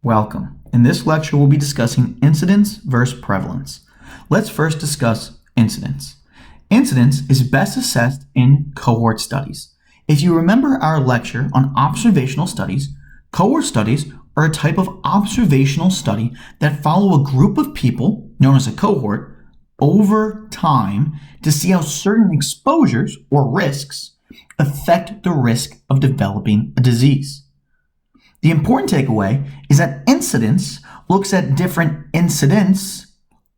Welcome. In this lecture, we'll be discussing incidence versus prevalence. Let's first discuss incidence. Incidence is best assessed in cohort studies. If you remember our lecture on observational studies, cohort studies are a type of observational study that follow a group of people, known as a cohort, over time to see how certain exposures or risks affect the risk of developing a disease. The important takeaway is that incidence looks at different incidents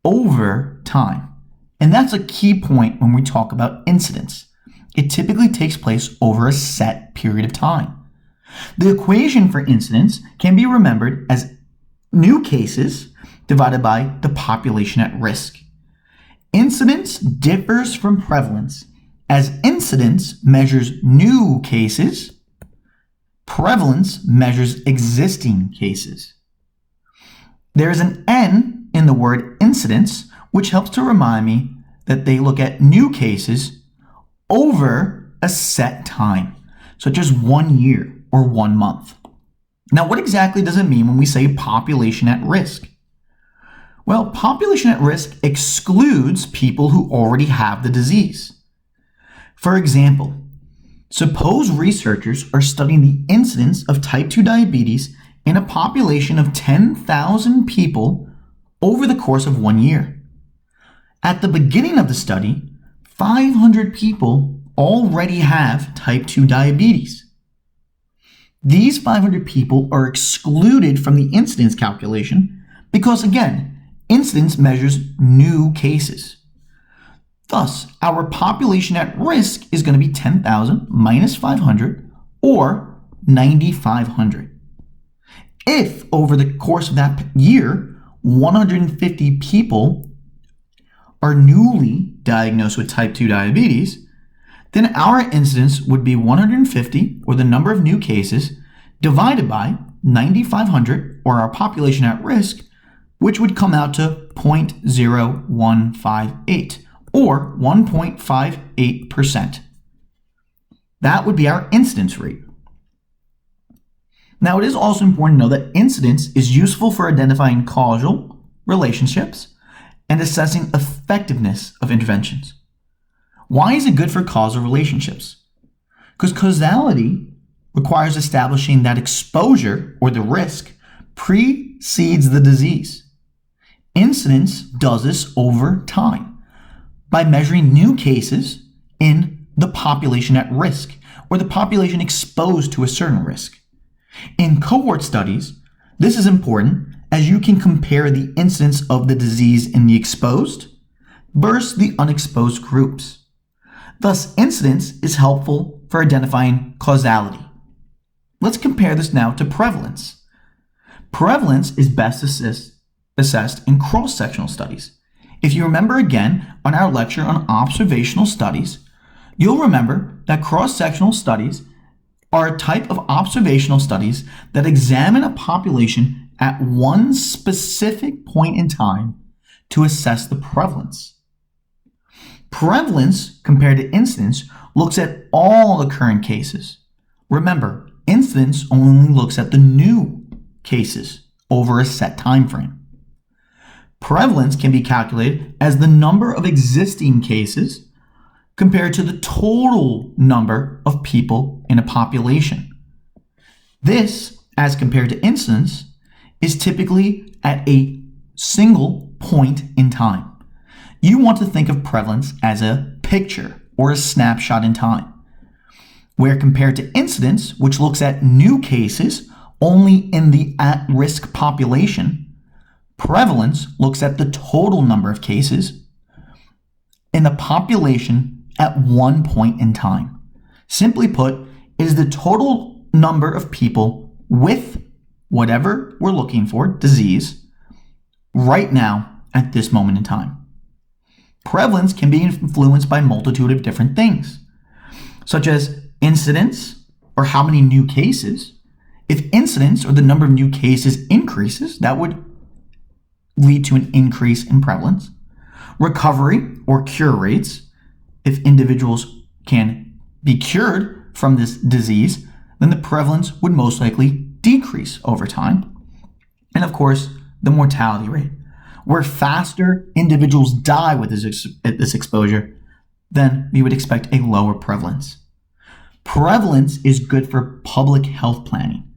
over time. And that's a key point when we talk about incidence. It typically takes place over a set period of time. The equation for incidence can be remembered as new cases divided by the population at risk. Incidence differs from prevalence, as incidence measures new cases. Prevalence measures existing cases. There is an N in the word incidence, which helps to remind me that they look at new cases over a set time, such as 1 year or 1 month. Now, what exactly does it mean when we say population at risk? Well, population at risk excludes people who already have the disease. For example, suppose researchers are studying the incidence of type 2 diabetes in a population of 10,000 people over the course of 1 year. At the beginning of the study, 500 people already have type 2 diabetes. These 500 people are excluded from the incidence calculation because, again, incidence measures new cases. Thus, our population at risk is going to be 10,000 minus 500, or 9,500. If over the course of that year, 150 people are newly diagnosed with type 2 diabetes, then our incidence would be 150, or the number of new cases, divided by 9,500, or our population at risk, which would come out to 0.0158. or 1.58%. That would be our incidence rate. Now, it is also important to know that incidence is useful for identifying causal relationships and assessing effectiveness of interventions. Why is it good for causal relationships? Because causality requires establishing that exposure, or the risk, precedes the disease. Incidence does this over time by measuring new cases in the population at risk, or the population exposed to a certain risk. In cohort studies, this is important as you can compare the incidence of the disease in the exposed versus the unexposed groups. Thus, incidence is helpful for identifying causality. Let's compare this now to prevalence. Prevalence is best assessed in cross-sectional studies. If you remember again on our lecture on observational studies, you'll remember that cross-sectional studies are a type of observational studies that examine a population at one specific point in time to assess the prevalence. Prevalence, compared to incidence, looks at all occurring cases. Remember, incidence only looks at the new cases over a set time frame. Prevalence can be calculated as the number of existing cases compared to the total number of people in a population. This, as compared to incidence, is typically at a single point in time. You want to think of prevalence as a picture or a snapshot in time, where compared to incidence, which looks at new cases only in the at-risk population, prevalence looks at the total number of cases in the population at one point in time. Simply put, it is the total number of people with whatever we're looking for, disease, right now at this moment in time. Prevalence can be influenced by a multitude of different things, such as incidence, or how many new cases. If incidence, or the number of new cases, increases, that would lead to an increase in prevalence. Recovery or cure rates. If individuals can be cured from this disease, then the prevalence would most likely decrease over time. And of course, the mortality rate. Where faster individuals die with this exposure, then we would expect a lower prevalence. Prevalence is good for public health planning.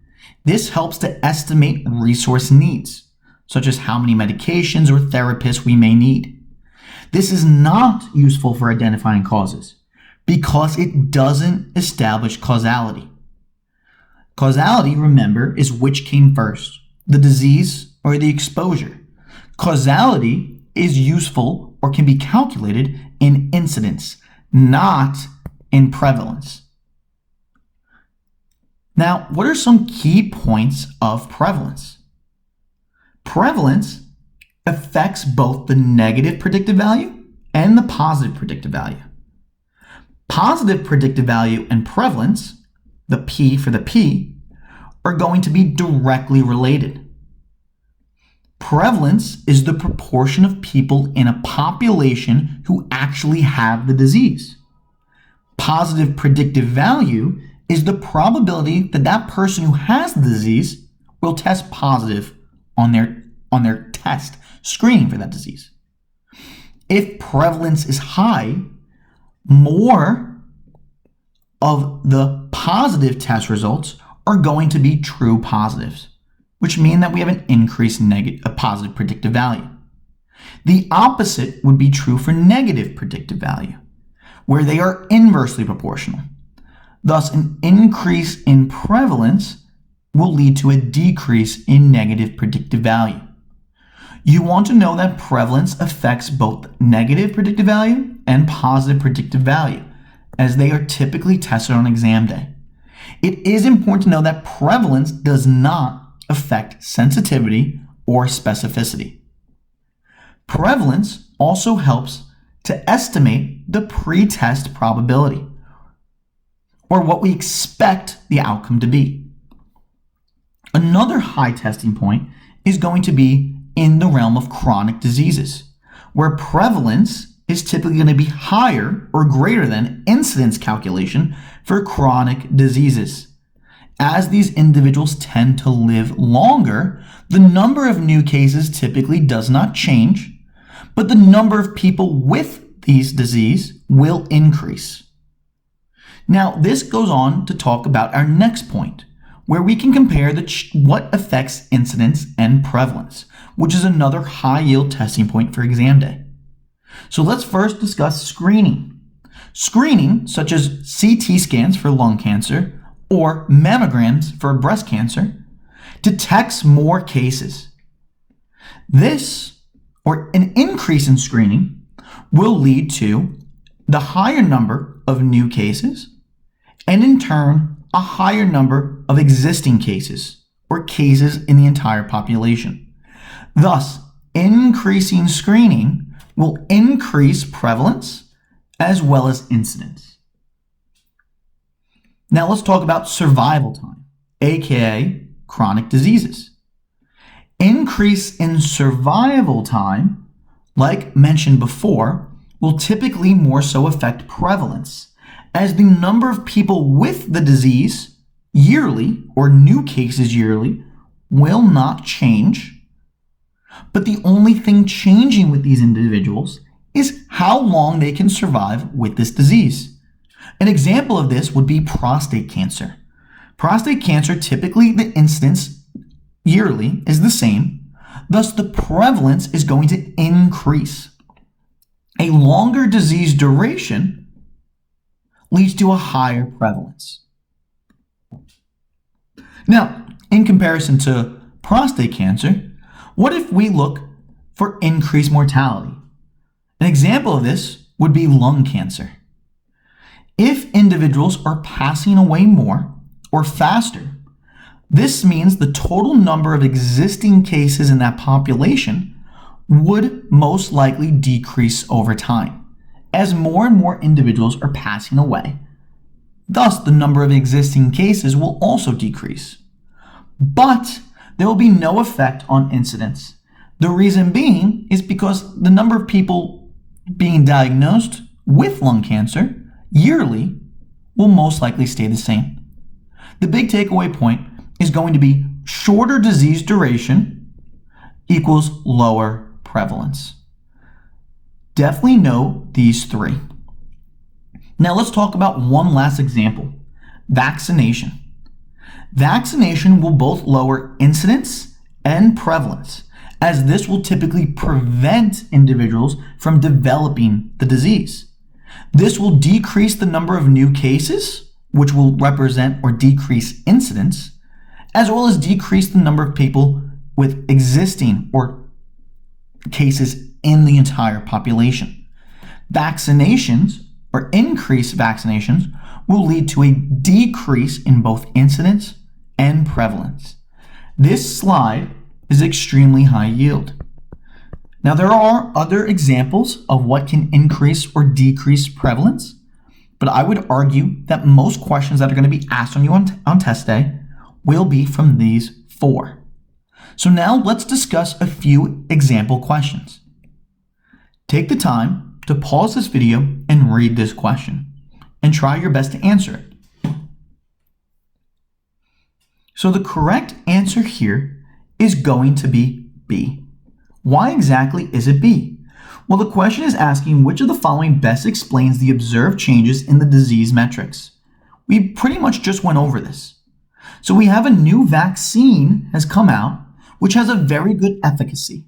This helps to estimate resource needs, such as how many medications or therapists we may need. This is not useful for identifying causes because it doesn't establish causality. Causality, remember, is which came first, the disease or the exposure. Causality is useful or can be calculated in incidence, not in prevalence. Now, what are some key points of prevalence? Prevalence affects both the negative predictive value and the positive predictive value. Positive predictive value and prevalence, the P for the P, are going to be directly related. Prevalence is the proportion of people in a population who actually have the disease. Positive predictive value is the probability that that person who has the disease will test positive on their test screening for that disease. If prevalence is high, more of the positive test results are going to be true positives, which mean that we have an increased positive predictive value. The opposite would be true for negative predictive value, where they are inversely proportional. Thus, an increase in prevalence will lead to a decrease in negative predictive value. You want to know that prevalence affects both negative predictive value and positive predictive value, as they are typically tested on exam day. It is important to know that prevalence does not affect sensitivity or specificity. Prevalence also helps to estimate the pre-test probability, or what we expect the outcome to be. Another high testing point is going to be in the realm of chronic diseases, where prevalence is typically going to be higher or greater than incidence calculation for chronic diseases. As these individuals tend to live longer, the number of new cases typically does not change, but the number of people with these disease will increase. Now, this goes on to talk about our next point, where we can compare what affects incidence and prevalence, which is another high-yield testing point for exam day. So let's first discuss screening. Screening, such as CT scans for lung cancer or mammograms for breast cancer, detects more cases. This, or an increase in screening, will lead to the higher number of new cases, and in turn, a higher number of existing cases, or cases in the entire population. Thus, increasing screening will increase prevalence as well as incidence. Now let's talk about survival time, aka chronic diseases. Increase in survival time, like mentioned before, will typically more so affect prevalence, as the number of people with the disease yearly, or new cases yearly, will not change. But the only thing changing with these individuals is how long they can survive with this disease. An example of this would be prostate cancer. Prostate cancer, typically the incidence yearly is the same, thus the prevalence is going to increase. A longer disease duration leads to a higher prevalence. Now, in comparison to prostate cancer, what if we look for increased mortality? An example of this would be lung cancer. If individuals are passing away more or faster, this means the total number of existing cases in that population would most likely decrease over time, as more and more individuals are passing away. Thus, the number of existing cases will also decrease. But there will be no effect on incidence. The reason being is because the number of people being diagnosed with lung cancer yearly will most likely stay the same. The big takeaway point is going to be shorter disease duration equals lower prevalence. Definitely know these three. Now let's talk about one last example, vaccination. Vaccination will both lower incidence and prevalence, as this will typically prevent individuals from developing the disease. This will decrease the number of new cases, which will represent or decrease incidence, as well as decrease the number of people with existing or cases in the entire population. Vaccinations or increased vaccinations will lead to a decrease in both incidence and prevalence. This slide is extremely high yield. Now, there are other examples of what can increase or decrease prevalence, but I would argue that most questions that are going to be asked on you on test day will be from these four. So now let's discuss a few example questions. Take the time to pause this video and read this question and try your best to answer it. So the correct answer here is going to be B. Why exactly is it B? Well, the question is asking which of the following best explains the observed changes in the disease metrics. We pretty much just went over this. So we have a new vaccine has come out, which has a very good efficacy.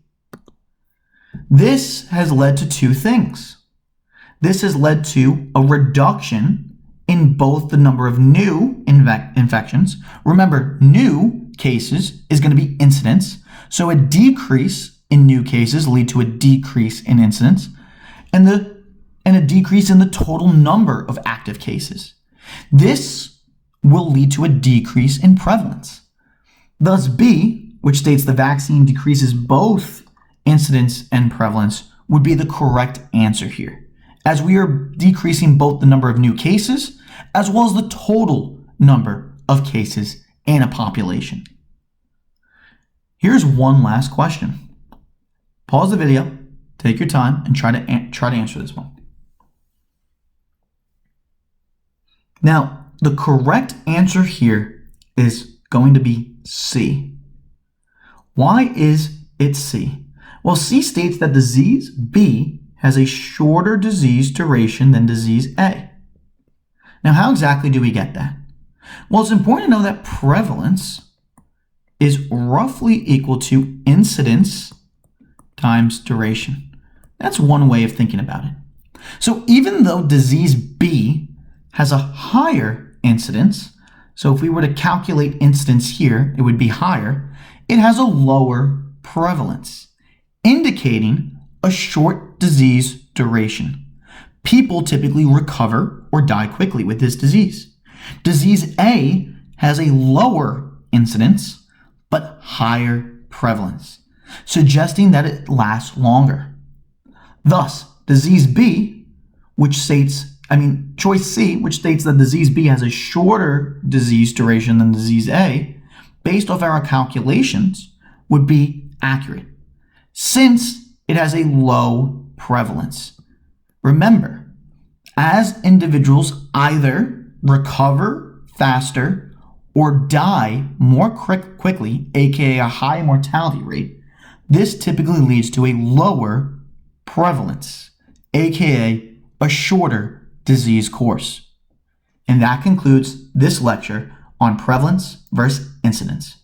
This has led to two things. This has led to a reduction in both the number of new infections. Remember, new cases is going to be incidence, so a decrease in new cases lead to a decrease in incidence, and a decrease in the total number of active cases. This will lead to a decrease in prevalence. Thus, B, which states the vaccine decreases both incidence and prevalence, would be the correct answer here, as we are decreasing both the number of new cases as well as the total number of cases in a population. Here's one last question. Pause the video, take your time, and try to answer this one. Now, the correct answer here is going to be C. Why is it C? Well, C states that disease B has a shorter disease duration than disease A. Now, how exactly do we get that? Well, it's important to know that prevalence is roughly equal to incidence times duration. That's one way of thinking about it. So even though disease B has a higher incidence, so if we were to calculate incidence here, it would be higher, it has a lower prevalence, indicating a short disease duration. People typically recover or die quickly with this disease. Disease A has a lower incidence, but higher prevalence, suggesting that it lasts longer. Thus, disease B, choice C, which states that disease B has a shorter disease duration than disease A, based off our calculations, would be accurate, since it has a low prevalence. Remember, as individuals either recover faster or die more quickly, aka a high mortality rate, this typically leads to a lower prevalence, aka a shorter disease course. And that concludes this lecture on prevalence versus incidence.